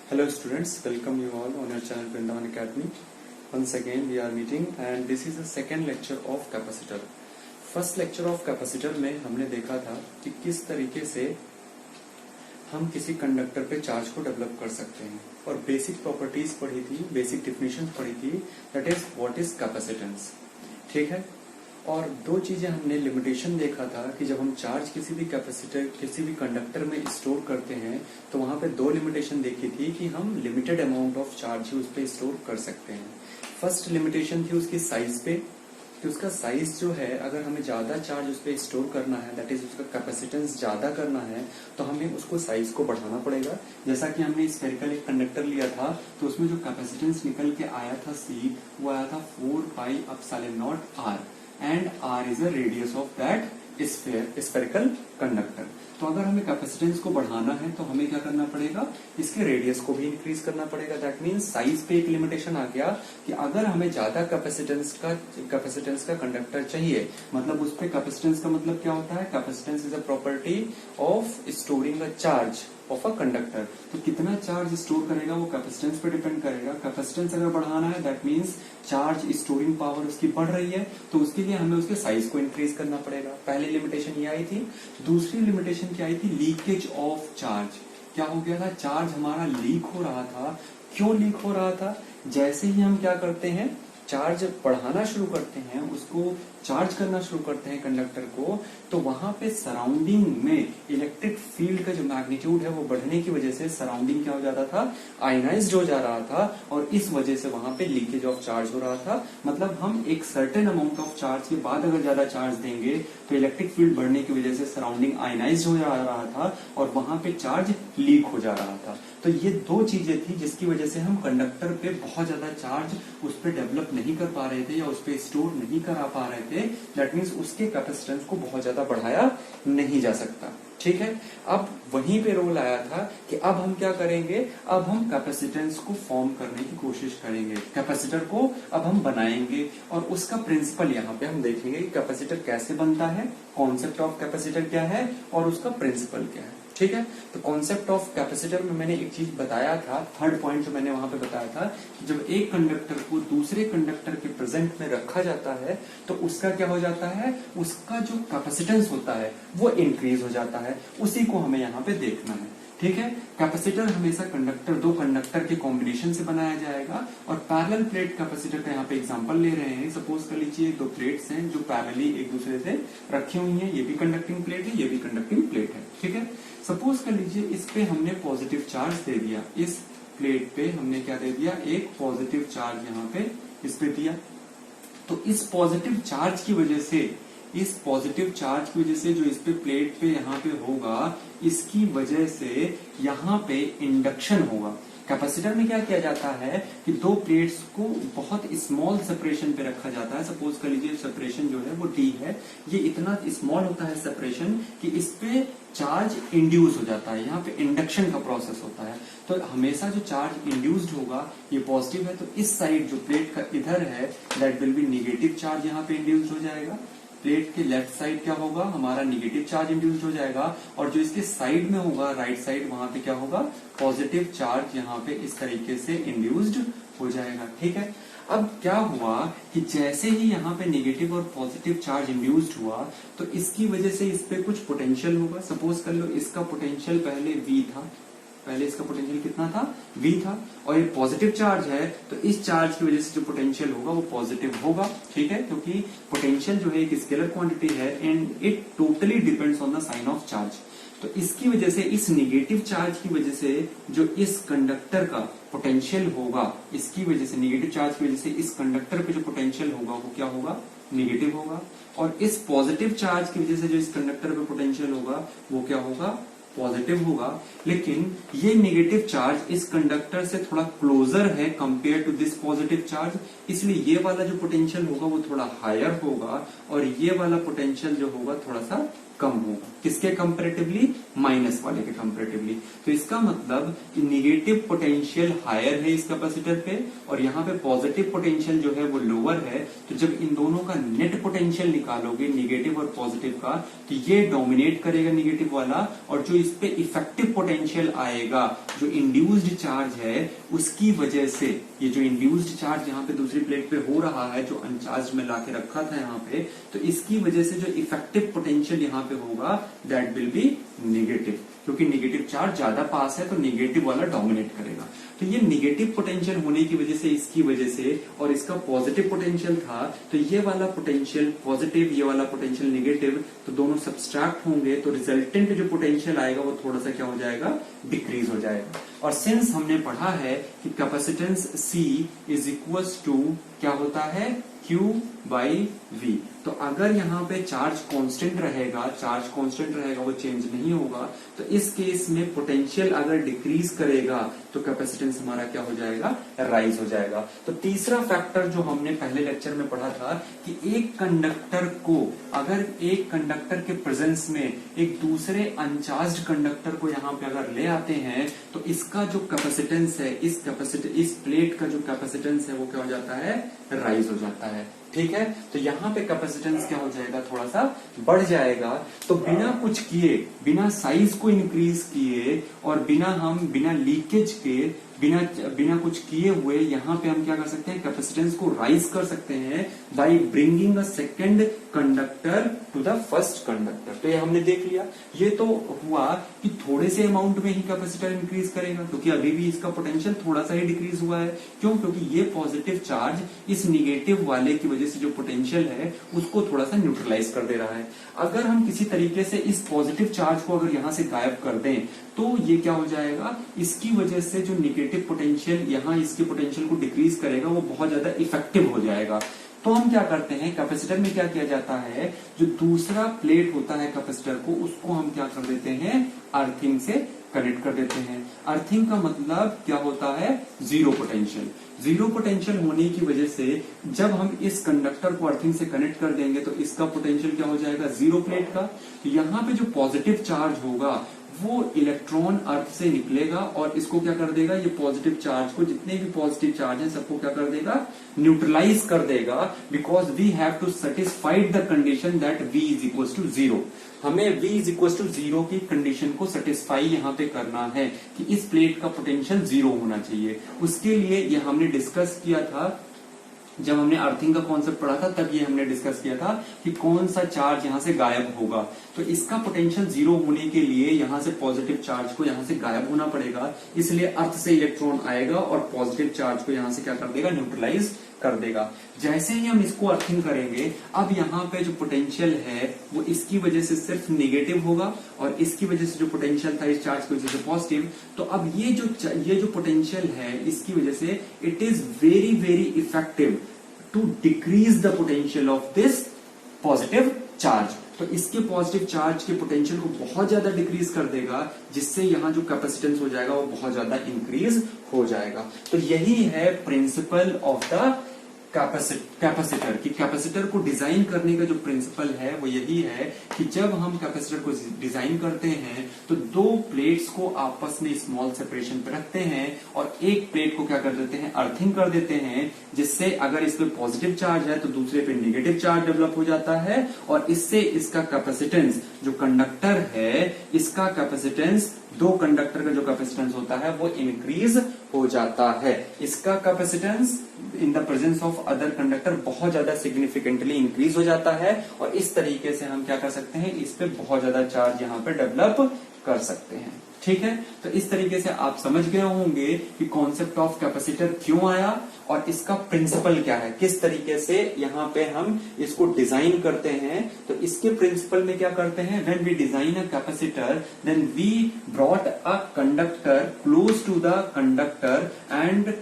Hello students, welcome you all on your channel Vrindavan Academy. Once again we are meeting and this is the second lecture of capacitor. First lecture of capacitor में हमने देखा था कि किस तरीके से हम किसी कंडक्टर पे चार्ज को डेवलप कर सकते हैं और बेसिक प्रॉपर्टीज पढ़ी थी, बेसिक डिफिनेशन पढ़ी थी, that is what is capacitance. ठीक है। और दो चीजें हमने लिमिटेशन देखा था कि जब हम चार्ज किसी भी कैपेसिटर किसी भी कंडक्टर में स्टोर करते हैं तो वहां पे दो लिमिटेशन देखी थी कि हम लिमिटेड अमाउंट ऑफ चार्ज ही उस पर स्टोर कर सकते हैं। फर्स्ट लिमिटेशन थी उसकी साइज पे कि उसका साइज जो है अगर हमें ज्यादा चार्ज उस पर स्टोर करना है, दैट इज उसका कैपेसिटेंस ज्यादा करना है, तो हमें उसको साइज को बढ़ाना पड़ेगा। जैसा कि हमने स्फेरिकल एक कंडक्टर लिया था तो उसमें जो कैपेसिटेंस निकल के आया था C, वो आया था 4πε0r and r is the radius of that spherical conductor। तो अगर हमें कैपेसिटेंस को बढ़ाना है तो हमें क्या करना पड़ेगा, इसके रेडियस को भी इंक्रीज करना पड़ेगा। दैट मीन्स साइज पे एक लिमिटेशन आ गया कि अगर हमें ज्यादा कैपेसिटेंस का कंडक्टर चाहिए, मतलब उस पे कैपेसिटेंस का मतलब क्या होता है, capacitance is a property of storing a charge of a conductor. तो कितना चार्ज स्टोर करेगा वो कैपेसिटेंस पे डिपेंड करेगा। कैपेसिटेंस अगर बढ़ाना है that means charge storing power उसकी बढ़ रही है, तो उसके लिए हमें उसके साइज को इंक्रीज करना पड़ेगा। पहली लिमिटेशन ये आई थी। दूसरी लिमिटेशन क्या आई थी, लीकेज ऑफ चार्ज। क्या हो गया था, चार्ज हमारा लीक हो रहा था। क्यों लीक हो रहा था, जैसे ही हम क्या करते हैं, चार्ज बढ़ाना शुरू करते हैं, उसको चार्ज करना शुरू करते हैं कंडक्टर को, तो वहां पे सराउंडिंग में इलेक्ट्रिक फील्ड का जो मैग्नीट्यूड है वो बढ़ने की वजह से सराउंडिंग क्या हो जाता था, आयनाइज्ड हो जा रहा था और इस वजह से वहां पे लीकेज ऑफ चार्ज हो रहा था। मतलब हम एक सर्टेन अमाउंट ऑफ चार्ज के बाद अगर ज्यादा चार्ज देंगे तो इलेक्ट्रिक फील्ड बढ़ने की वजह से सराउंडिंग आयनाइज्ड हो जा रहा था और वहां पे चार्ज लीक हो जा रहा था। तो ये दो चीजें थी जिसकी वजह से हम कंडक्टर पे बहुत ज्यादा चार्ज उस पर डेवलप नहीं कर पा रहे थे या उस पर स्टोर नहीं करा पा रहे थे। दैट मीन्स उसके कैपेसिटेंस को बहुत ज्यादा बढ़ाया नहीं जा सकता। ठीक है। अब वहीं पे रोल आया था कि अब हम क्या करेंगे, अब हम कैपेसिटेंस को फॉर्म करने की कोशिश करेंगे, कैपेसिटर को अब हम बनाएंगे और उसका प्रिंसिपल यहाँ पे हम देखेंगे कि कैपेसिटर कैसे बनता है, कॉन्सेप्ट ऑफ कैपेसिटर क्या है और उसका प्रिंसिपल क्या है। ठीक है। तो कॉन्सेप्ट ऑफ कैपेसिटर में मैंने एक चीज बताया था, थर्ड पॉइंट जो मैंने वहां पे बताया था कि जब एक कंडक्टर को दूसरे कंडक्टर के प्रेजेंट में रखा जाता है तो उसका क्या हो जाता है, उसका जो कैपेसिटेंस होता है वो इंक्रीज हो जाता है। उसी को हमें यहाँ पे देखना है। ठीक है। कैपेसिटर हमेशा दो कंडक्टर के कॉम्बिनेशन से बनाया जाएगा और पैरेलल प्लेट कैपेसिटर का यहाँ पे एग्जांपल ले रहे हैं। सपोज कर लीजिए दो प्लेट्स हैं जो पैरेलली एक दूसरे से रखी हुई हैं, ये भी कंडक्टिंग प्लेट है, ये भी कंडक्टिंग प्लेट है। ठीक है। सपोज कर लीजिए इस पे हमने पॉजिटिव चार्ज दे दिया, इस प्लेट पे हमने क्या दे दिया, एक पॉजिटिव चार्ज यहाँ पे इस पे दिया। तो इस पॉजिटिव चार्ज की वजह से जो इस पे प्लेट पे यहाँ पे होगा, इसकी वजह से यहाँ पे इंडक्शन होगा। कैपेसिटर में क्या किया जाता है कि दो प्लेट्स को बहुत स्मॉल सेपरेशन पे रखा जाता है। सपोज कर लीजिए सेपरेशन जो है वो D है, ये इतना स्मॉल होता है सेपरेशन कि इस पे चार्ज इंड्यूस हो जाता है, यहाँ पे इंडक्शन का प्रोसेस होता है। तो हमेशा जो चार्ज इंड्यूस्ड होगा ये पॉजिटिव है, तो इस साइड जो प्लेट का इधर है that will be negative charge यहाँ पे इंड्यूस्ड हो जाएगा। प्लेट के लेफ्ट साइड क्या होगा, हमारा निगेटिव चार्ज इंड्यूस्ड हो जाएगा और जो इसके साइड में होगा राइट साइड, वहां पे क्या होगा, पॉजिटिव चार्ज यहाँ पे इस तरीके से इंड्यूस्ड हो जाएगा। ठीक है। अब क्या हुआ कि जैसे ही यहाँ पे नेगेटिव और पॉजिटिव चार्ज इंड्यूस्ड हुआ तो इसकी वजह से इस पे कुछ पोटेंशियल होगा। सपोज कर लो इसका पोटेंशियल पहले V था, पहले इसका पोटेंशियल कितना था, V था, और ये पॉजिटिव चार्ज है तो इस चार्ज की वजह से जो पोटेंशियल होगा वो पॉजिटिव होगा। ठीक है। क्योंकि पोटेंशियल जो है एक स्केलर क्वांटिटी है and it totally depends on the sign of charge. तो इसकी वजह से, इस निगेटिव चार्ज की वजह से जो इस कंडक्टर का पोटेंशियल होगा, इसकी वजह से निगेटिव चार्ज की वजह से इस कंडक्टर पे जो पोटेंशियल होगा वो क्या होगा, निगेटिव होगा। और इस पॉजिटिव चार्ज की वजह से जो इस कंडक्टर पे पोटेंशियल होगा वो क्या होगा, पॉजिटिव होगा। लेकिन ये नेगेटिव चार्ज इस कंडक्टर से थोड़ा क्लोजर है compare to this positive charge, इसलिए ये वाला जो पोटेंशियल होगा वो थोड़ा हायर होगा और ये वाला पोटेंशियल जो होगा थोड़ा सा कम होगा। किसके कंपैरेटिवली? माइनस वाले के कंपैरेटिवली। तो इसका मतलब कि निगेटिव पोटेंशियल हायर है इस कैपेसिटर पे और यहाँ पे पॉजिटिव पोटेंशियल जो है वो लोअर है। तो जब इन दोनों का नेट पोटेंशियल निकालोगे निगेटिव और पॉजिटिव का, तो ये डोमिनेट करेगा निगेटिव वाला, और जो इस पे इफेक्टिव पोटेंशियल आएगा, जो इंड्यूस्ड चार्ज है, उसकी वजह से ये जो इंड्यूस्ड चार्ज यहाँ पे दूसरी प्लेट पे हो रहा है, जो अनचार्ज में लाके रखा था यहाँ पे, तो इसकी वजह से जो इफेक्टिव पोटेंशियल यहाँ पे होगा दैट विल बी निगेटिव, क्योंकि निगेटिव चार्ज ज्यादा पास है तो निगेटिव वाला डोमिनेट करेगा। तो ये निगेटिव पोटेंशियल होने की वजह से, इसकी वजह से, और इसका पॉजिटिव पोटेंशियल था, तो ये वाला पोटेंशियल पॉजिटिव, ये वाला पोटेंशियल निगेटिव, तो दोनों सब्सट्रैक्ट होंगे, तो रिजल्टेंट जो पोटेंशियल आएगा वो थोड़ा सा क्या हो जाएगा? डिक्रीज हो जाएगा। और सिंस हमने पढ़ा है कि capacitance C is equals to क्या होता है? Q by V। तो अगर यहाँ पे चार्ज कांस्टेंट रहेगा, वो चेंज नहीं होगा, तो इस केस में पोटेंशियल अगर डिक्रीज करेगा तो कैपेसिटेंस हमारा क्या हो जाएगा? राइज हो जाएगा। तो तीसरा फैक्टर जो हमने पहले लेक्चर में पढ़ा था कि एक कंडक्टर को, अगर एक कंडक्टर के प्रेजेंस में एक दूसरे अनचार्ज्ड कंडक्टर को यहाँ पे अगर ले आते हैं, तो इसका जो कैपेसिटेंस है, इस प्लेट का जो कैपेसिटेंस है वो क्या हो जाता है? राइज हो जाता है। ठीक है, तो यहाँ पे कैपेसिटेंस क्या हो जाएगा? थोड़ा सा बढ़ जाएगा। तो बिना कुछ किए, बिना साइज को इंक्रीज किए और बिना लीकेज के, बिना कुछ किए हुए यहाँ पे हम क्या कर सकते हैं? कैपेसिटेंस को राइज कर सकते हैं by bringing a second conductor to the first conductor. तो ये हमने देख लिया। ये तो हुआ कि थोड़े से अमाउंट में ही कैपेसिटर इंक्रीज करेगा, क्योंकि अभी भी इसका पोटेंशियल थोड़ा सा ही डिक्रीज हुआ है। क्यों? क्योंकि ये पॉजिटिव चार्ज इस निगेटिव वाले की वजह से जो पोटेंशियल है उसको थोड़ा सा न्यूट्रलाइज कर दे रहा है। अगर हम किसी तरीके से इस पॉजिटिव चार्ज को अगर यहाँ से गायब कर दें, तो ये क्या हो जाएगा? इसकी वजह से जो निगेटिव पोटेंशियल यहाँ इसके पोटेंशियल को डिक्रीज करेगा वो बहुत ज्यादा इफेक्टिव हो जाएगा। तो हम क्या करते हैं? कैपेसिटर में क्या किया जाता है? जो दूसरा प्लेट होता है कैपेसिटर को, उसको हम क्या कर देते हैं? अर्थिंग से कनेक्ट कर देते हैं। अर्थिंग का मतलब क्या होता है? Zero potential. जीरो पोटेंशियल होने की वजह से जब हम इस कंडक्टर को अर्थिंग से कनेक्ट कर देंगे तो इसका पोटेंशियल क्या हो जाएगा? जीरो प्लेट का। तो यहाँ पे जो पॉजिटिव चार्ज होगा वो इलेक्ट्रॉन अर्थ से निकलेगा और इसको क्या कर देगा? ये पॉजिटिव चार्ज को, जितने भी पॉजिटिव चार्ज हैं सबको क्या कर देगा? न्यूट्रलाइज कर देगा। Because we have to satisfied the condition that V is equal to zero. हमें V is equal to zero की कंडीशन को सेटिस्फाई यहाँ पे करना है कि इस प्लेट का पोटेंशियल जीरो होना चाहिए। उसके लिए ये हमने डिस्कस किया था, जब हमने अर्थिंग का कॉन्सेप्ट पढ़ा था तब ये हमने डिस्कस किया था कि कौन सा चार्ज यहाँ से गायब होगा। तो इसका पोटेंशियल जीरो होने के लिए यहाँ से पॉजिटिव चार्ज को यहाँ से गायब होना पड़ेगा, इसलिए अर्थ से इलेक्ट्रॉन आएगा और पॉजिटिव चार्ज को यहाँ से क्या कर देगा? न्यूट्रलाइज कर देगा। जैसे ही हम इसको अर्थिंग करेंगे, अब यहाँ पे जो पोटेंशियल है वो इसकी वजह से सिर्फ नेगेटिव होगा और इसकी वजह से जो पोटेंशियल था इस चार्ज की वजह से पॉजिटिव। तो अब ये जो पोटेंशियल है इसकी वजह से it is very very effective to decrease the potential of this positive charge. तो इसके पॉजिटिव चार्ज के पोटेंशियल को बहुत ज्यादा डिक्रीज कर देगा, जिससे यहाँ जो कैपेसिटेंस हो जाएगा वो बहुत ज्यादा इंक्रीज हो जाएगा। तो यही है प्रिंसिपल ऑफ द कैपेसिटर की कैपेसिटर को डिजाइन करने का जो प्रिंसिपल है वो यही है कि जब हम कैपेसिटर को डिजाइन करते हैं तो दो प्लेट्स को आपस में स्मॉल सेपरेशन पे रखते हैं और एक प्लेट को क्या कर देते हैं? अर्थिंग कर देते हैं, जिससे अगर इस पे पॉजिटिव चार्ज है तो दूसरे पे नेगेटिव चार्ज डेवलप हो जाता है और इससे इसका कैपेसिटेंस, जो कंडक्टर है इसका कैपेसिटेंस, दो कंडक्टर का जो कैपेसिटेंस होता है वो इंक्रीज हो जाता है। इसका capacitance in the presence of other conductor बहुत ज्यादा सिग्निफिकेंटली इंक्रीज हो जाता है और इस तरीके से हम क्या कर सकते हैं? इस पे बहुत ज्यादा चार्ज यहाँ पे डेवलप कर सकते हैं। ठीक है, तो इस तरीके से आप समझ गए होंगे कि कॉन्सेप्ट ऑफ कैपेसिटर क्यों आया और इसका प्रिंसिपल क्या है, किस तरीके से यहाँ पे हम इसको डिजाइन करते हैं। तो इसके प्रिंसिपल में क्या करते हैं? When we design a capacitor then we brought a conductor close to the conductor and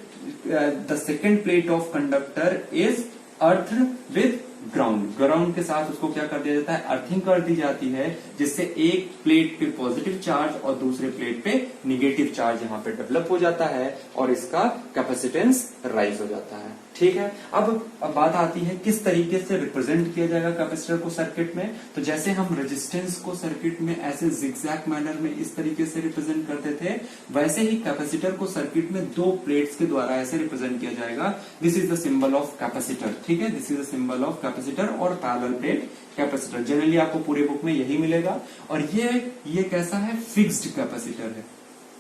the second plate of conductor is earthed with ground के साथ उसको क्या कर दिया जाता है? अर्थिंग कर दी जाती है, जिससे एक प्लेट पे पॉजिटिव चार्ज और दूसरे प्लेट पे निगेटिव चार्ज यहाँ पे डेवलप हो जाता है और इसका कैपेसिटेंस राइज हो जाता है। ठीक है, अब बात आती है किस तरीके से रिप्रेजेंट किया जाएगा कैपेसिटर को सर्किट में। तो जैसे हम रेजिस्टेंस को सर्किट में ऐसे जिगजैग मैनर में इस तरीके से रिप्रेजेंट करते थे, वैसे ही कैपेसिटर को सर्किट में दो प्लेट्स के द्वारा ऐसे रिप्रेजेंट किया जाएगा। This is the symbol of capacitor. ठीक है, this is the symbol of capacitor और पैरेलल प्लेट कैपेसिटर। जनरली आपको पूरे बुक में यही मिलेगा। और ये कैसा है, फिक्स्ड कैपेसिटर है।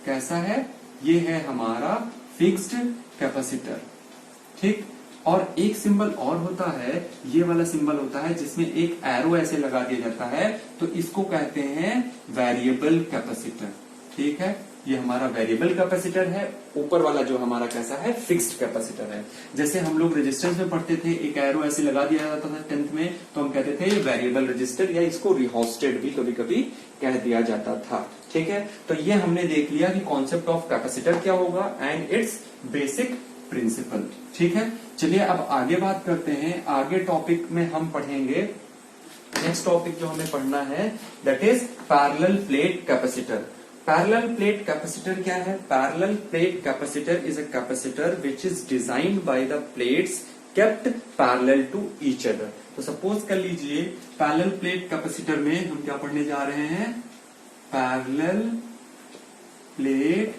कैसा है, ये है हमारा फिक्स्ड कैपेसिटर। ठीक, और एक सिंबल और होता है, ये वाला सिंबल होता है जिसमें एक एरो ऐसे लगा दिया जाता है, तो इसको कहते हैं वेरिएबल कैपेसिटर। ठीक है, ये हमारा वेरिएबल कैपेसिटर है। ऊपर वाला जो हमारा कैसा है, फिक्स्ड कैपेसिटर है। जैसे हम लोग रेजिस्टेंस में पढ़ते थे, एक एरो ऐसे लगा दिया जाता था 10th में, तो हम कहते थे वेरिएबल रजिस्टर, या इसको रिहोस्टेड भी कभी कभी कह दिया जाता था। ठीक है, तो ये हमने देख लिया कि कॉन्सेप्ट ऑफ कैपेसिटर क्या होगा एंड इट्स बेसिक प्रिंसिपल। ठीक है, चलिए अब आगे बात करते हैं। आगे टॉपिक में हम पढ़ेंगे, नेक्स्ट टॉपिक जो हमें पढ़ना है that is parallel plate capacitor. Parallel plate capacitor क्या है? Parallel plate capacitor is a capacitor which is designed by the plates kept parallel to each other. तो सपोज कर लीजिए पैरेलल प्लेट कैपेसिटर में हम क्या पढ़ने जा रहे हैं, पैरेलल प्लेट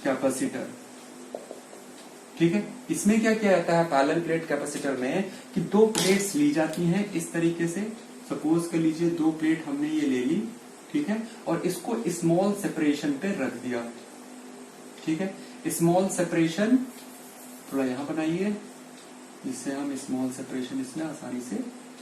कैपेसिटर। ठीक है, इसमें क्या किया जाता है पैरेलल प्लेट कैपेसिटर में कि दो प्लेट्स ली जाती हैं इस तरीके से। सपोज कर लीजिए दो प्लेट हमने ये ले ली, ठीक है, और इसको स्मॉल सेपरेशन पे रख दिया। ठीक है, स्मॉल सेपरेशन थोड़ा यहां बनाइए जिससे हम स्मॉल सेपरेशन इसमें आसानी से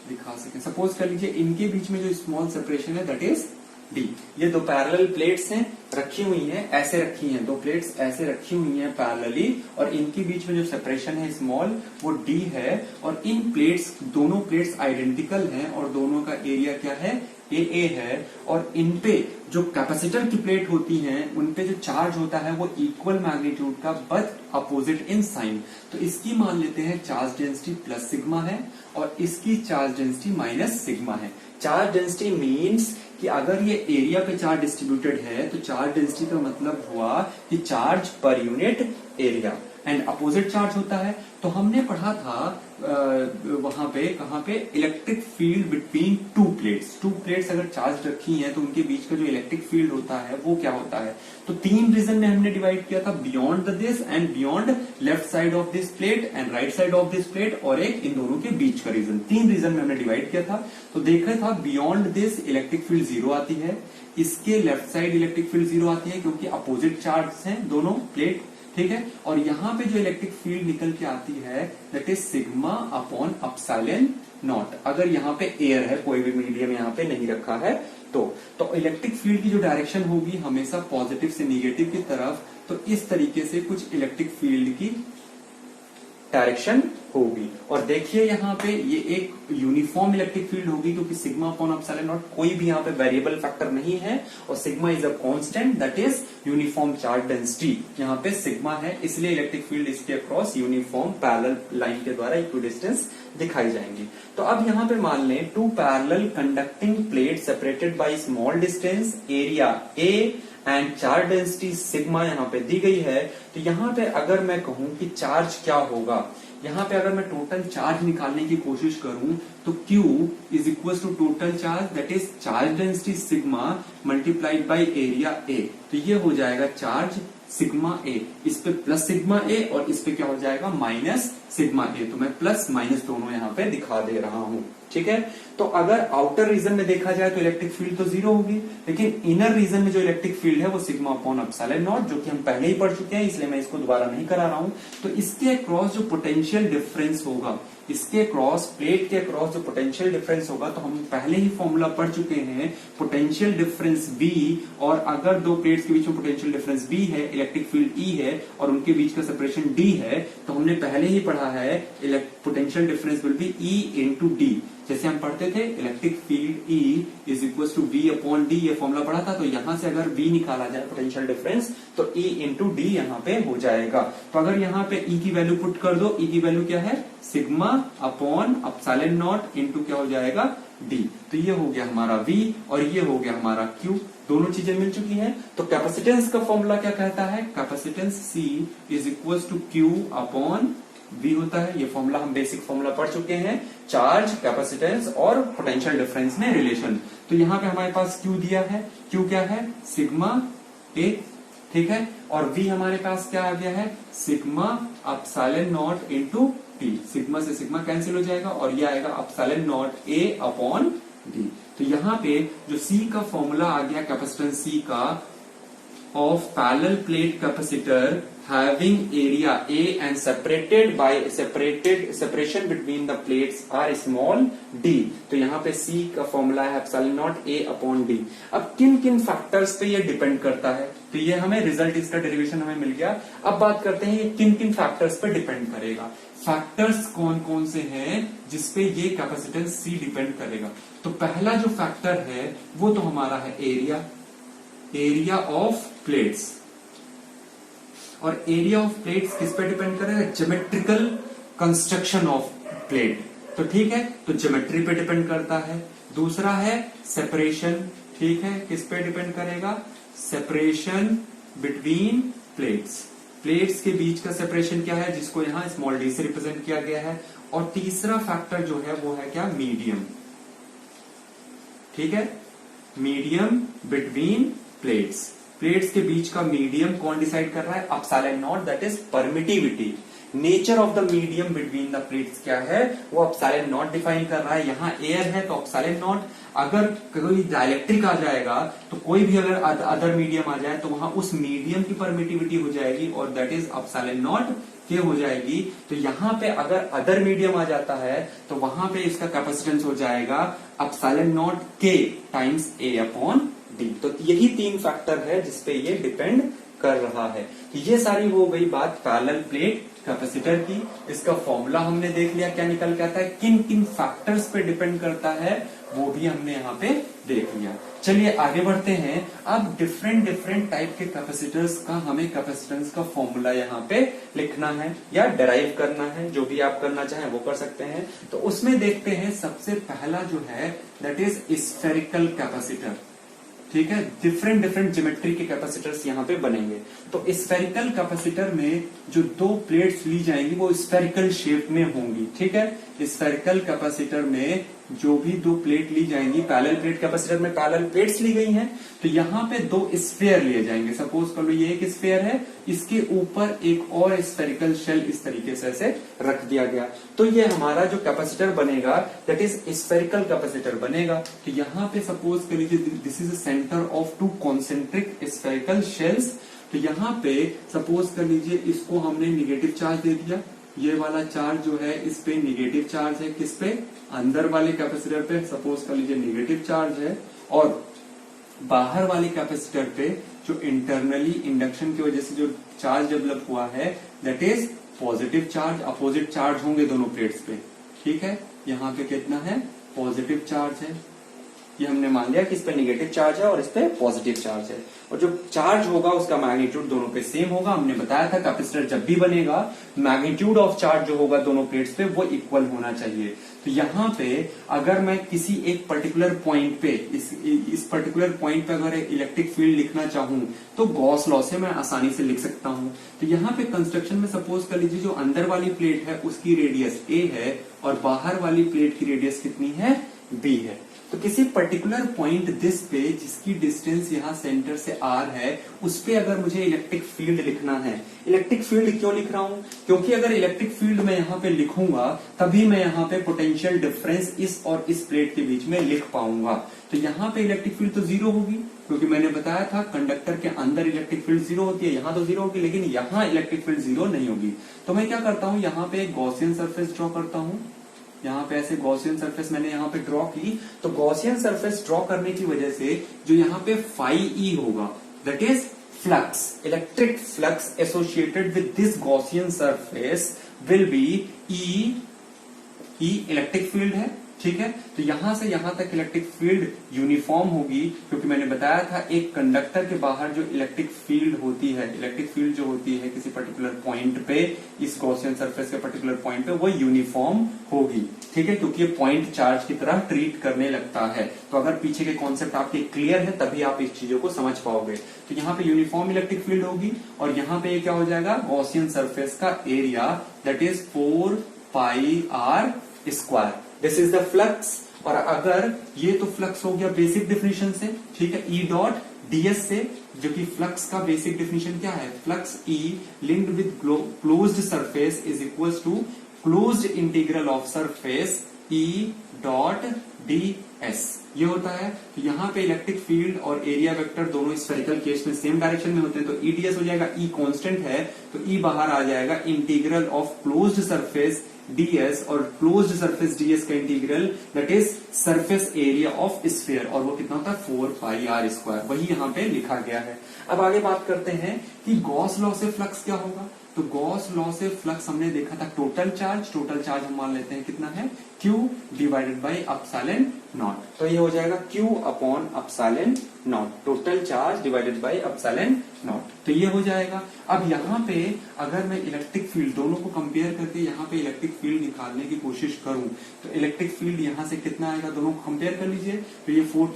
दिखा सकें। सपोज कर लीजिए इनके बीच में जो स्मॉल सेपरेशन है दैट इज डी। ये दो पैरेलल प्लेट्स हैं, रखी हुई हैं, ऐसे रखी हैं, दो प्लेट्स ऐसे रखी हुई हैं पैरेलली, और इनके बीच में जो सेपरेशन है स्मॉल वो डी है। और इन प्लेट्स, दोनों प्लेट्स आइडेंटिकल हैं और दोनों का एरिया क्या है, ए है। और इनपे जो कैपेसिटर की प्लेट होती हैं उनपे जो चार्ज होता है वो इक्वल मैग्नीट्यूड का बट अपोजिट इन साइन। तो इसकी मान लेते हैं चार्ज डेंसिटी प्लस सिग्मा है और इसकी चार्ज डेंसिटी माइनस सिग्मा है। चार्ज डेंसिटी मीन्स कि अगर ये एरिया पे चार्ज डिस्ट्रीब्यूटेड है तो चार्ज डेंसिटी का मतलब हुआ कि charge per unit area, and opposite charge होता है। तो हमने पढ़ा था वहां पे, कहां पे, electric field between two plates. To plates अगर चार्ज रखी हैं तो उनके बीच का जो इलेक्ट्रिक फील्ड होता है वो क्या होता है। तो तीन रीजन में हमने डिवाइड किया था, beyond this and beyond left side of this plate and right side of this plate, और एक इन दोनों के बीच का रीजन। तीन रीजन में हमने डिवाइड किया था। तो देखा था बियॉन्ड दिस इलेक्ट्रिक फील्ड 0 आती है, इसके लेफ्ट साइड इलेक्ट्रिक फील्ड 0 आती है क्योंकि अपोजिट चार्ज हैं दोनों प्लेट। ठीक है, और यहाँ पे जो इलेक्ट्रिक फील्ड निकल के आती है that is sigma upon epsilon not. अगर यहाँ पे एयर है, कोई भी मीडियम यहाँ पे नहीं रखा है तो इलेक्ट्रिक फील्ड की जो डायरेक्शन होगी हमेशा पॉजिटिव से निगेटिव की तरफ। तो इस तरीके से कुछ इलेक्ट्रिक फील्ड की डायरेक्शन होगी। और देखिए यहाँ पे ये एक यूनिफॉर्म इलेक्ट्रिक फील्ड होगी क्योंकि सिग्मा अपॉन एप्सिलॉन नॉट, कोई भी यहाँ पे वेरिएबल फैक्टर नहीं है, और sigma is a constant that is uniform charge density. यहाँ पे सिग्मा है इसलिए इलेक्ट्रिक फील्ड इसके अक्रॉस यूनिफॉर्म पैरेलल लाइन के द्वारा इक्विडिस्टेंस दिखाई जाएंगी। तो अब यहाँ पे मान लें two parallel conducting plate separated by small distance, area A and charge density sigma यहाँ पे दी गई है। तो यहाँ पे अगर मैं कहूं कि चार्ज क्या होगा, यहाँ पे अगर मैं टोटल चार्ज निकालने की कोशिश करूं तो Q is equal to total charge that is charge density sigma multiplied by area A। तो ये हो जाएगा चार्ज सिग्मा A, इस पे प्लस सिग्मा A और इस पे क्या हो जाएगा माइनस सिग्मा A। तो मैं प्लस माइनस दोनों यहाँ पे दिखा दे रहा हूँ। ठीक है, तो अगर आउटर रीजन में देखा जाए तो इलेक्ट्रिक फील्ड तो 0 होगी, लेकिन इनर रीजन में जो इलेक्ट्रिक फील्ड है वो सिग्मा अपॉन एप्सिलॉन नॉट, जो कि हम पहले ही पढ़ चुके हैं इसलिए मैं इसको दोबारा नहीं करा रहा हूं। तो इसके अक्रॉस जो पोटेंशियल डिफरेंस होगा, इसके क्रॉस प्लेट के क्रॉस जो पोटेंशियल डिफरेंस होगा, तो हम पहले ही फॉर्मूला पढ़ चुके हैं पोटेंशियल डिफरेंस B, और अगर दो प्लेट्स के बीच में पोटेंशियल डिफरेंस B है, इलेक्ट्रिक फील्ड E है और उनके बीच का सेपरेशन D है, तो हमने पहले ही पढ़ा है potential difference will be E into D। जैसे हम पढ़ते थे electric field E is equal to V upon D, ये फॉर्मूला पढ़ा था। तो यहां से अगर V निकाला जाए पोटेंशियल डिफरेंस तो E इंटू D यहाँ पे हो जाएगा। तो अगर यहाँ पे E की वैल्यू पुट कर दो, E की वैल्यू क्या है sigma upon epsilon not into क्या हो जाएगा डी। तो ये हो गया हमारा V और ये हो गया हमारा Q, दोनों चीजें मिल चुकी हैं। तो कैपेसिटेंस का फॉर्मूला क्या कहता है, capacitance C is equal to Q upon V होता है। ये फॉर्मूला हम बेसिक फॉर्मूला पढ़ चुके हैं, चार्ज, कैपेसिटेंस और पोटेंशियल डिफरेंस में रिलेशन। तो यहाँ पे हमारे पास Q दिया है, Q क्या है, सिग्मा A, ठीक है, और V हमारे पास क्या आ गया है, sigma epsilon not into T. Sigma से सिग्मा कैंसिल हो जाएगा और ये आएगा epsilon not A upon D. तो यहाँ पे जो C का फॉर्मूला आ गया कैपेसिटेंस C का, of parallel plate capacitor having area A and separated by separation between the plates are small d। तो यहाँ पे C का फॉर्मूला है epsilon not A upon D. अब किन किन फैक्टर्स पे ये डिपेंड करता है, तो ये हमें रिजल्ट, इसका डेरिवेशन हमें मिल गया। अब बात करते हैं ये किन किन फैक्टर्स पे डिपेंड करेगा। फैक्टर्स कौन कौन से हैं जिसपे ये कैपेसिटेंस C डिपेंड करेगा। तो पहला जो फैक्टर है वो तो हमारा है एरिया ऑफ प्लेट्स। और एरिया ऑफ प्लेट्स किस पे डिपेंड करेगा, ज्योमेट्रिकल कंस्ट्रक्शन ऑफ प्लेट। तो ठीक है, तो ज्योमेट्री पे डिपेंड करता है। दूसरा है सेपरेशन, ठीक है, किस पे डिपेंड करेगा, सेपरेशन बिटवीन प्लेट्स। प्लेट्स के बीच का सेपरेशन क्या है, जिसको यहां स्मॉल डी से रिप्रेजेंट किया गया है। और तीसरा फैक्टर जो है वो है क्या, मीडियम, ठीक है, मीडियम बिटवीन प्लेट्स। प्लेट्स के बीच का मीडियम कौन डिसाइड कर रहा है, epsilon not, that is permittivity. Nature of the medium between the plates क्या है, वो एप्सिलॉन नॉट डिफाइन कर रहा है। यहाँ एयर है तो एप्सिलॉन नॉट, अगर कोई डाइलेक्ट्रिक आ जाएगा तो कोई भी अगर अदर मीडियम आ जाए तो वहां उस मीडियम की परमिटिविटी हो जाएगी और दैट इज एप्सिलॉन नॉट के हो जाएगी। तो यहाँ पे अगर अदर मीडियम आ जाता है तो वहां पे इसका कैपेसिटेंस हो जाएगा एप्सिलॉन नॉट के टाइम्स A अपॉन डी। तो यही तीन फैक्टर है जिसपे ये डिपेंड कर रहा है। ये सारी हो गई बात पैरेलल प्लेट कैपेसिटर की। इसका फॉर्मूला हमने देख लिया क्या निकल के आता है, किन किन फैक्टर्स पे डिपेंड करता है वो भी हमने यहाँ पे देख लिया। चलिए आगे बढ़ते हैं। अब डिफरेंट टाइप के कैपेसिटर्स का हमें कैपेसिटेंस का फॉर्मूला यहाँ पे लिखना है या डेराइव करना है, जो भी आप करना चाहें वो कर सकते हैं। तो उसमें देखते हैं सबसे पहला जो है दैट इज स्फेरिकल कैपेसिटर, ठीक है। डिफरेंट ज्योमेट्री के कैपेसिटर्स यहाँ पे बनेंगे। तो स्फेरिकल कैपेसिटर में जो दो प्लेट्स ली जाएंगी वो स्फेरिकल शेप में होंगी, ठीक है। स्फेरिकल कैपेसिटर में जो भी दो प्लेट ली जाएंगी, पैरेलल प्लेट कैपेसिटर में पैरेलल प्लेट्स ली गई हैं, तो यहाँ पे दो स्फेयर लिए जाएंगे। सपोज कर लो ये एक स्फेयर है, इसके ऊपर एक और स्फेरिकल शेल इस तरीके से ऐसे रख दिया गया। तो ये हमारा जो कैपेसिटर बनेगा दैट इज स्फेरिकल कैपेसिटर बनेगा। तो यहाँ पे सपोज कर लीजिए this is centre of to concentric spherical shells. तो यहाँ पे सपोज कर लीजिए इसको हमने निगेटिव चार्ज दे दिया, ये वाला चार्ज जो है इस पे निगेटिव चार्ज है, किस पे, अंदर वाले कैपेसिटर पे सपोज कर लीजिए निगेटिव चार्ज है, और बाहर वाले कैपेसिटर पे जो इंटरनली इंडक्शन की वजह से जो चार्ज डेवलप हुआ है that is positive charge. Opposite charge होंगे दोनों प्लेट्स पे, ठीक है। यहाँ पे कितना है, पॉजिटिव चार्ज है। ये हमने मान लिया कि इस पे निगेटिव चार्ज है और इस पे पॉजिटिव चार्ज है, और जो चार्ज होगा उसका मैग्नीट्यूड दोनों पे सेम होगा। हमने बताया था कैपेसिटर जब भी बनेगा मैग्नीट्यूड ऑफ चार्ज जो होगा दोनों प्लेट्स पे वो इक्वल होना चाहिए। तो यहाँ पे अगर मैं किसी एक पर्टिकुलर पॉइंट पे इस पर्टिकुलर पॉइंट पे अगर इलेक्ट्रिक फील्ड लिखना चाहूं तो गॉस लॉ से मैं आसानी से लिख सकता हूं। तो यहाँ पे कंस्ट्रक्शन में सपोज कर लीजिए जो अंदर वाली प्लेट है उसकी रेडियस A है और बाहर वाली प्लेट की रेडियस कितनी है, B है। तो किसी पर्टिकुलर पॉइंट दिस पे जिसकी डिस्टेंस यहाँ सेंटर से R है उस पे अगर मुझे इलेक्ट्रिक फील्ड लिखना है, इलेक्ट्रिक फील्ड क्यों लिख रहा हूँ, क्योंकि अगर इलेक्ट्रिक फील्ड मैं यहाँ पे लिखूंगा तभी मैं यहाँ पे पोटेंशियल डिफरेंस इस और इस प्लेट के बीच में लिख पाऊंगा। तो यहाँ पे इलेक्ट्रिक फील्ड तो जीरो होगी, क्योंकि मैंने बताया था कंडक्टर के अंदर इलेक्ट्रिक फील्ड जीरो होती है, यहाँ तो जीरो होगी, लेकिन यहाँ इलेक्ट्रिक फील्ड जीरो नहीं होगी। तो मैं क्या करता हूँ, यहाँ पे एक गॉसियन सरफेस ड्रॉ करता हूँ। यहाँ पे ऐसे गॉसियन सरफेस मैंने यहाँ पे ड्रॉ की, तो गॉसियन सरफेस ड्रॉ करने की वजह से जो यहाँ पे फाई ई होगा that is flux, electric flux associated with this Gaussian surface will be E electric field है, ठीक है। तो यहां से यहां तक इलेक्ट्रिक फील्ड यूनिफॉर्म होगी, क्योंकि मैंने बताया था एक कंडक्टर के बाहर जो इलेक्ट्रिक फील्ड होती है, इलेक्ट्रिक फील्ड जो होती है किसी पर्टिकुलर पॉइंट पे, इस गॉसियन सरफेस के पर्टिकुलर पॉइंट पे, वो यूनिफॉर्म होगी, ठीक है, क्योंकि ये पॉइंट चार्ज की तरह ट्रीट करने लगता है। तो अगर पीछे के कॉन्सेप्ट आपके क्लियर है तभी आप इस चीजों को समझ पाओगे। तो यहाँ पे यूनिफॉर्म इलेक्ट्रिक फील्ड होगी और यहाँ पे क्या हो जाएगा, गॉसियन सरफेस का area that is 4 pi r square. This is the flux. और अगर ये तो फ्लक्स हो गया बेसिक डेफिनेशन से, ठीक है, ई डॉट डीएस से, जो कि फ्लक्स का बेसिक डेफिनेशन क्या है, flux E linked with closed surface is equal to closed integral of surface E dot d s, ये होता है। तो यहाँ पे इलेक्ट्रिक फील्ड और एरिया वेक्टर दोनों स्फेरिकल केस में सेम डायरेक्शन में होते हैं, तो ई डी एस हो जाएगा, ई कांस्टेंट है तो ई बाहर आ जाएगा, integral of closed surface ds, और क्लोज्ड सरफेस ds का integral that is surface area of sphere, और वो कितना होता है 4 पाई आर स्क्वायर, वही यहाँ पे लिखा गया है। अब आगे बात करते हैं कि गॉस लॉ से फ्लक्स क्या होगा। तो गॉस लॉ से फ्लक्स हमने देखा था टोटल चार्ज हम मान लेते हैं कितना है, Q divided by epsilon not. तो ये हो जाएगा Q upon epsilon not, total charge divided by epsilon not, तो ये हो जाएगा। अब यहाँ पे अगर मैं इलेक्ट्रिक फील्ड दोनों को कंपेयर करके यहाँ पे इलेक्ट्रिक फील्ड निकालने की कोशिश करूं, तो इलेक्ट्रिक फील्ड यहाँ से कितना आएगा, दोनों को कंपेयर कर लीजिए, तो ये 4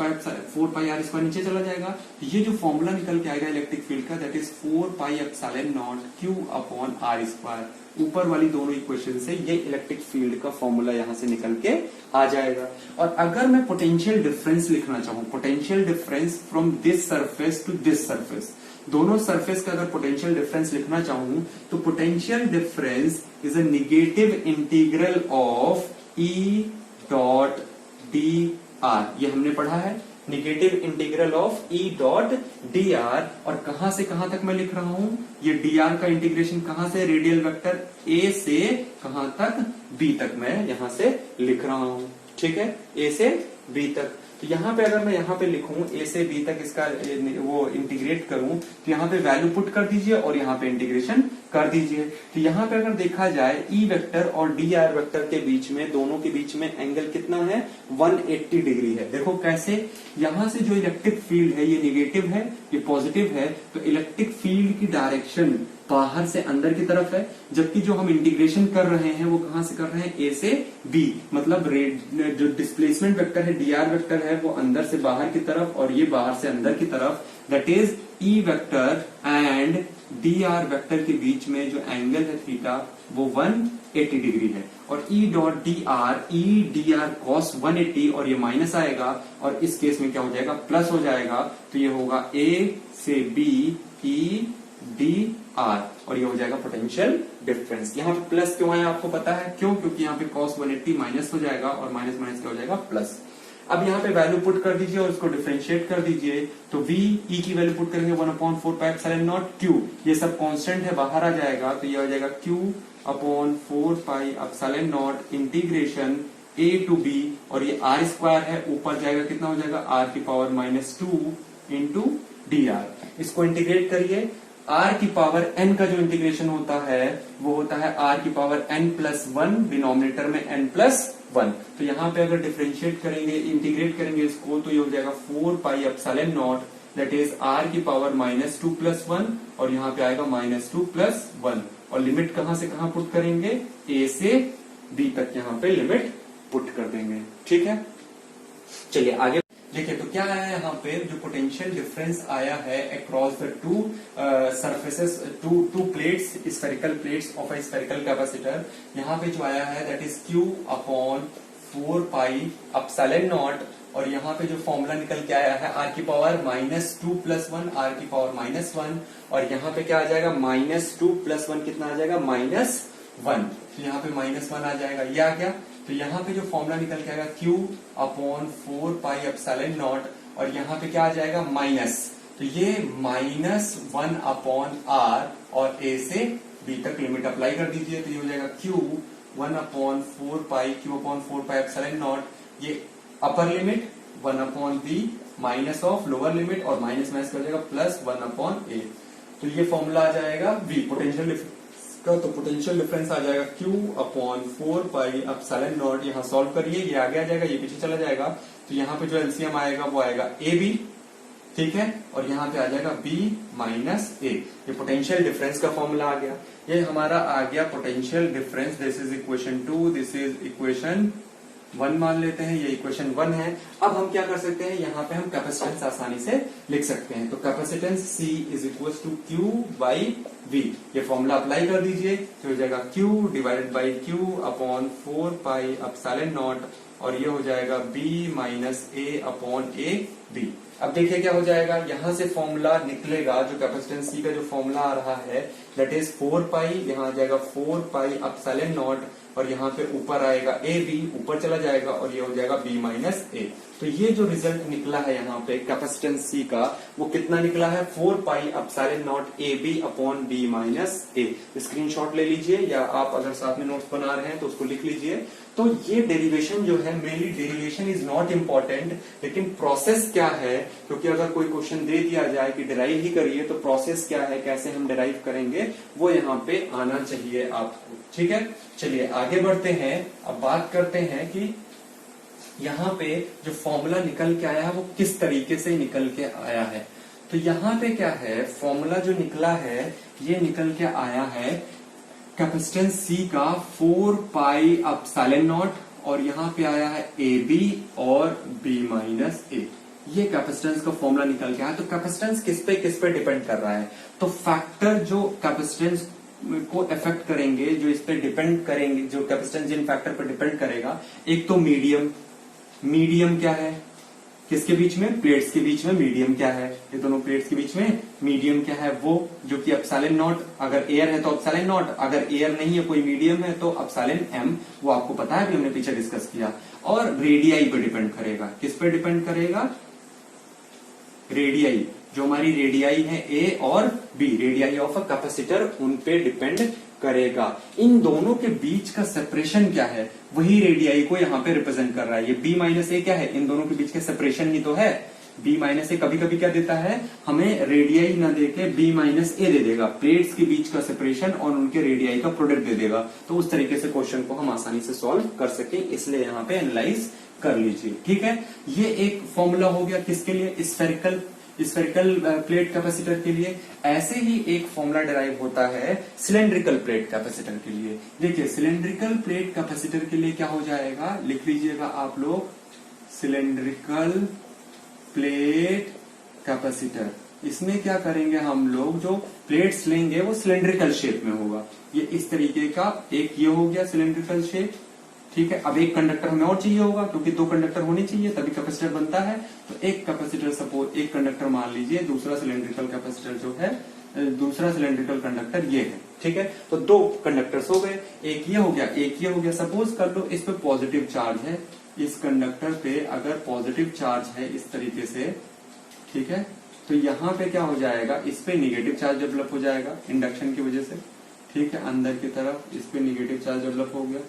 पाई आर स्क्वायर नीचे चला जाएगा। तो ये जो फॉर्मूला निकल के आएगा इलेक्ट्रिक फील्ड का that is 4 pi epsilon naught Q upon r square. ऊपर वाली दोनों इक्वेशन से ये इलेक्ट्रिक फील्ड का फॉर्मूला यहां से निकल के आ जाएगा। और अगर मैं पोटेंशियल डिफरेंस लिखना चाहूं, potential difference from this surface to this surface, दोनों सरफेस का अगर पोटेंशियल डिफरेंस लिखना चाहूं, तो potential difference is a negative integral of E dot d r, ये हमने पढ़ा है, negative integral of E dot d r. और कहां से कहां तक मैं लिख रहा हूं, ये डी आर का इंटीग्रेशन कहां से, रेडियल वेक्टर ए से कहां तक, बी तक मैं यहां से लिख रहा हूं, ठीक है, ए से बी तक। तो यहाँ पे अगर मैं यहाँ पे लिखूं ए से बी तक इसका वो इंटीग्रेट करूं, तो यहाँ पे वैल्यू पुट कर दीजिए और यहाँ पे इंटीग्रेशन कर दीजिए। तो यहाँ पे अगर देखा जाए ई वेक्टर और डी आर वेक्टर के बीच में, दोनों के बीच में एंगल कितना है, 180 डिग्री है। देखो कैसे, यहाँ से जो इलेक्ट्रिक फील्ड है ये निगेटिव है, ये पॉजिटिव है, तो इलेक्ट्रिक फील्ड की डायरेक्शन बाहर से अंदर की तरफ है, जबकि जो हम इंटीग्रेशन कर रहे हैं वो कहां से कर रहे हैं, ए से बी, मतलब जो डिस्प्लेसमेंट वेक्टर है, डी आर वेक्टर है, वो अंदर से बाहर की तरफ और ये बाहर से अंदर की तरफ, that is E vector and D R vector के बीच में जो एंगल है थीटा वो 180 डिग्री है। और ई dot d are, E D R cos 180, और ये माइनस आएगा और इस केस में क्या हो जाएगा, प्लस हो जाएगा। तो ये होगा ए से बी ई डी आर, और ये हो जाएगा पोटेंशियल डिफरेंस। यहाँ पे प्लस क्यों है आपको पता है, क्यों, क्योंकि यहाँ पे cos 180 माइनस हो जाएगा और माइनस माइनस क्या हो जाएगा, प्लस। अब यहाँ पे वैल्यू पुट कर दीजिए और इसको डिफरेंशिएट कर दीजिए, तो v e की वैल्यू पुट करेंगे 1/4 पाई एप्सिलॉन नॉट q, ये सब कांस्टेंट है, बाहर आ जाएगा, तो ये हो जाएगा q upon 4 pi epsilon naught integration a to b, और ये r स्क्वायर है, ऊपर जाएगा कितना हो जाएगा, r की पावर -2 इंटू डी आर। इसको इंटीग्रेट करिए, r की पावर n का जो इंटीग्रेशन होता है वो होता है r की पावर n+1, डिनोमिनेटर में n+1। तो यहाँ पे अगर डिफरेंशिएट करेंगे, इंटीग्रेट करेंगे इसको, तो ये हो जाएगा 4 pi epsilon not that is r की पावर -2+1, और यहाँ पे आएगा -2+1, और लिमिट कहां से कहां पुट करेंगे, a से b तक यहाँ पे लिमिट पुट कर देंगे, ठीक है। चलिए आगे देखिए, तो क्या आया यहाँ पे, जो पोटेंशियल डिफरेंस आया है across the two surfaces, to plates, spherical plates of a spherical capacitor, यहाँ पे जो आया है that is Q upon 4 pi epsilon naught, और यहाँ पे जो फॉर्मूला निकल के आया है r की पावर -2+1, r की पावर -1, और यहाँ पे क्या आ जाएगा, -2+1 कितना आ जाएगा, -1, तो यहाँ पे -1 आ जाएगा, ये आ गया। तो यहाँ पे जो फॉर्मूला निकल के आएगा Q upon 4 pi epsilon naught, और यहाँ पे क्या आ जाएगा, माइनस, तो ये -1 अपॉन r, और a से b तक लिमिट अप्लाई कर दीजिए, तो ये हो जाएगा Q 1/4 pi, Q upon 4 pi epsilon naught, ये upper limit 1/b minus of lower limit, और माइनस माइनस कर जाएगा +1/a, तो ये फॉर्मूला आ जाएगा v, पोटेंशियल का, तो पोटेंशियल डिफरेंस आ जाएगा Q upon 4 pi epsilon not. यहाँ सॉल्व करिए, ये आगे आ जाएगा, ये पीछे चला जाएगा, तो यहाँ पे जो एलसीएम आएगा वो आएगा AB, ठीक है, और यहाँ पे आ जाएगा B माइनस A। ये पोटेंशियल डिफरेंस का फॉर्मूला आ गया। ये हमारा आ गया potential difference. This is equation 2, this is equation 1 मान लेते हैं, ये इक्वेशन 1 है। अब हम क्या कर सकते हैं, यहाँ पे हम कैपेसिटेंस आसानी से लिख सकते हैं। तो capacitance C is equal to Q by V। ये फॉर्मूला अप्लाई कर दीजिए, तो हो जाएगा Q divided by Q upon 4 pi epsilon naught, और ये हो जाएगा B minus A upon A B। अब देखिए क्या हो जाएगा, यहां से फॉर्मूला निकलेगा, जो कैपेसिटेंस C का जो फॉर्मूला आ रहा है दैट इज 4 पाई, यहाँ आ जाएगा 4 पाई एप्सिलॉन नॉट, और यहाँ पे ऊपर आएगा AB, ऊपर चला जाएगा, और ये हो जाएगा B माइनस A। तो ये जो रिजल्ट निकला है यहाँ पे कैपेसिटेंस C का, वो कितना निकला है, 4 pi epsilon not AB upon B minus A। Screenshot ले लीजिए, या आप अगर साथ में नोट्स बना रहे हैं तो उसको लिख लीजिए। तो ये डेरिवेशन जो है, mainly derivation is not important, लेकिन प्रोसेस क्या है, क्योंकि अगर कोई क्वेश्चन दे दिया जाए कि डिराइव ही करिए, तो प्रोसेस क्या है, कैसे हम डिराइव करेंगे, वो यहाँ पे आना चाहिए आपको, ठीक है। चलिए आगे बढ़ते हैं। अब बात करते हैं कि यहाँ पे जो फॉर्मूला निकल के आया है वो किस तरीके से निकल के आया है। तो यहाँ पे क्या है, फॉर्मूला जो निकला है ये निकल के आया है कैपेसिटेंस C का 4 पाई एप्सिलॉन नॉट, और यहाँ पे आया है AB और B माइनस A। ये कैपेसिटेंस का फॉर्मूला निकल के आया। तो कैपेसिटेंस किस पे डिपेंड कर रहा है, तो फैक्टर जो कैपेसिटेंस को इफेक्ट करेंगे, जो इस पे डिपेंड करेंगे, जो कैपेसिटेंस जिन फैक्टर पर डिपेंड करेगा, एक तो मीडियम क्या है, किसके बीच में, प्लेट्स के बीच में मीडियम क्या है, ये दोनों प्लेट्स के बीच में मीडियम क्या है, वो जो कि एप्सिलॉन नॉट, अगर एयर है तो एप्सिलॉन नॉट, अगर एयर नहीं है कोई मीडियम है तो एप्सिलॉन M, वो आपको पता है, अभी हमने पीछे डिस्कस किया। और रेडियाई पे डिपेंड करेगा, किस पे डिपेंड करेगा, रेडियाई, जो हमारी रेडियाई है A और B, radii of a capacitor, उन पे डिपेंड करेगा। इन दोनों के बीच का सेपरेशन क्या है, वही रेडियाई को यहाँ पे रिप्रेजेंट कर रहा है। ये B माइनस A क्या है, इन दोनों के बीच का सेपरेशन ही तो है। B माइनस A कभी कभी क्या देता है, हमें रेडियाई ना देके B माइनस A दे देगा, प्लेट्स के बीच का सेपरेशन और उनके रेडियाई का प्रोडक्ट दे देगा। तो उस तरीके से क्वेश्चन को हम आसानी से सॉल्व कर सके, इसलिए यहाँ पे एनालाइज कर लीजिए, ठीक है। ये एक फॉर्मूला हो गया किसके लिए, स्फेरिकल प्लेट कैपेसिटर के लिए। ऐसे ही एक फॉर्मूला डिराइव होता है सिलेंड्रिकल प्लेट कैपेसिटर के लिए। देखिए सिलेंड्रिकल प्लेट कैपेसिटर के लिए क्या हो जाएगा, लिख लीजिएगा आप लोग, सिलेंड्रिकल प्लेट कैपेसिटर। इसमें क्या करेंगे हम लोग, जो प्लेट्स लेंगे वो सिलेंड्रिकल शेप में होगा। ये इस तरीके का, एक ये हो गया सिलेंड्रिकल शेप, ठीक है। अब एक कंडक्टर हमें और चाहिए होगा, क्योंकि 2 कंडक्टर होने चाहिए तभी कैपेसिटर बनता है। तो एक कैपेसिटर, सपोज एक कंडक्टर मान लीजिए, दूसरा सिलेंड्रिकल कैपेसिटर जो है, दूसरा सिलेंड्रिकल कंडक्टर ये है, ठीक है। तो 2 कंडक्टर्स हो गए, एक ये हो गया, एक ये हो गया। सपोज कर लो इस पे पॉजिटिव चार्ज है, इस कंडक्टर पे अगर पॉजिटिव चार्ज है इस तरीके से, ठीक है, तो यहाँ पे क्या हो जाएगा, इस पे निगेटिव चार्ज डेवलप हो जाएगा इंडक्शन की वजह से, ठीक है। अंदर की तरफ इस पे निगेटिव चार्ज डेवलप हो गया,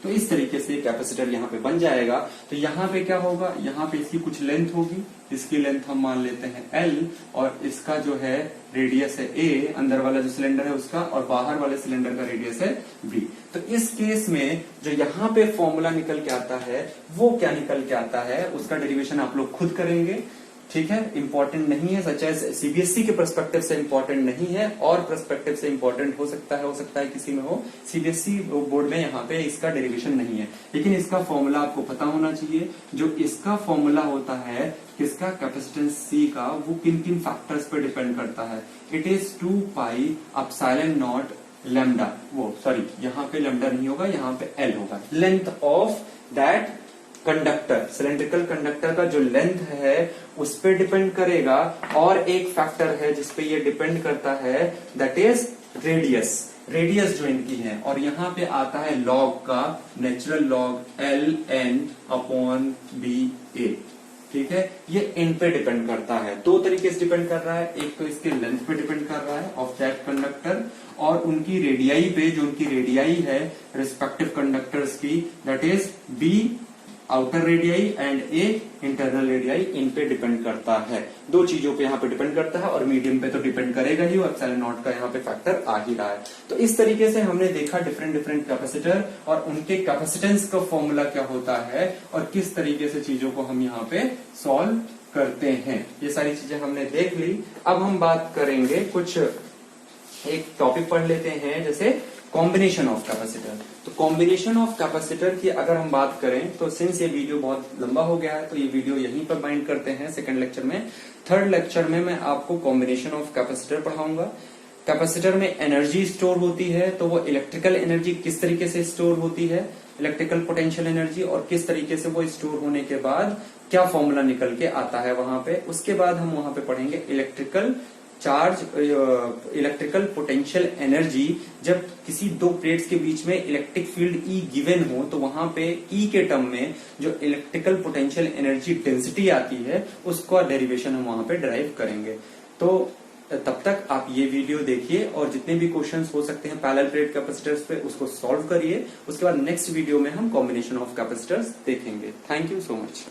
तो इस तरीके से कैपेसिटर यहाँ पे बन जाएगा। तो यहाँ पे क्या होगा, यहाँ पे इसकी कुछ लेंथ होगी, इसकी लेंथ हम मान लेते हैं L, और इसका जो है रेडियस है A, अंदर वाला जो सिलेंडर है उसका, और बाहर वाले सिलेंडर का रेडियस है B। तो इस केस में जो यहाँ पे फॉर्मूला निकल के आता है, वो क्या निकल के आता है, उसका डेरिवेशन आप लोग खुद करेंगे, ठीक है। इंपॉर्टेंट नहीं है, सच एज सीबीएसई के पर्सपेक्टिव से इंपॉर्टेंट नहीं है, और पर्सपेक्टिव से इंपॉर्टेंट हो सकता है किसी में हो। सीबीएसई बोर्ड में यहाँ पे इसका डेरिवेशन नहीं है, लेकिन इसका फॉर्मूला आपको पता होना चाहिए। जो इसका फॉर्मूला होता है किसका, कैपेसिटेंस C का, वो किन किन फैक्टर्स पे डिपेंड करता है। It is 2 pi epsilon not lambda, वो सॉरी यहाँ पे लैम्डा नहीं होगा, यहाँ पे L होगा, length of that conductor, cylindrical conductor का जो लेंथ है उस पे डिपेंड करेगा। और एक फैक्टर है जिसपे ये डिपेंड करता है, दैट इज रेडियस जो इनकी है। और यहाँ पे आता है लॉग का, natural log ln upon BA, ठीक है। ये इन पे डिपेंड करता है, 2 तरीके से डिपेंड कर रहा है। एक तो इसके लेंथ पे डिपेंड कर रहा है ऑफ दैट कंडक्टर, और उनकी रेडियाई पे, जो उनकी रेडियाई है रिस्पेक्टिव कंडक्टर्स की, that is B outer radii and A internal radii, इन पे डिपेंड करता है। दो चीजों पे यहाँ पे डिपेंड करता है और मीडियम पे तो डिपेंड करेगा ही, और एप्सिलॉन नॉट का यहाँ पे फैक्टर आ ही रहा है। तो इस तरीके से हमने देखा डिफरेंट डिफरेंट कैपेसिटर और उनके कैपेसिटेंस का फॉर्मूला क्या होता है और किस तरीके से चीजों को हम यहाँ पे सॉल्व करते हैं। ये सारी चीजें हमने देख ली। अब हम बात करेंगे कुछ, एक टॉपिक पढ़ लेते हैं जैसे कॉम्बिनेशन ऑफ कैपेसिटर। तो कॉम्बिनेशन ऑफ कैपेसिटर की अगर हम बात करें तो सिंस ये वीडियो बहुत लंबा हो गया है तो ये वीडियो यहीं पर बाइंड करते हैं सेकंड लेक्चर में। थर्ड लेक्चर में मैं आपको कॉम्बिनेशन ऑफ कैपेसिटर पढ़ाऊंगा। कैपेसिटर में एनर्जी स्टोर होती है, तो वो इलेक्ट्रिकल एनर्जी किस तरीके से स्टोर होती है, इलेक्ट्रिकल पोटेंशियल एनर्जी, और किस तरीके से वो स्टोर होने के बाद क्या फॉर्मूला निकल के आता है वहां पे। उसके बाद हम वहां पे पढ़ेंगे electrical charge, electrical potential energy. जब किसी दो प्लेट्स के बीच में इलेक्ट्रिक फील्ड ई गिवन हो तो वहां पे ई के टर्म में जो इलेक्ट्रिकल पोटेंशियल एनर्जी डेंसिटी आती है उसका डेरिवेशन हम वहां पे डिराइव करेंगे। तो तब तक आप ये वीडियो देखिए और जितने भी क्वेश्चंस हो सकते हैं पैरेलल प्लेट कैपेसिटर्स पे उसको सॉल्व करिए। उसके बाद नेक्स्ट वीडियो में हम कॉम्बिनेशन ऑफ कैपेसिटर्स देखेंगे। Thank you so much.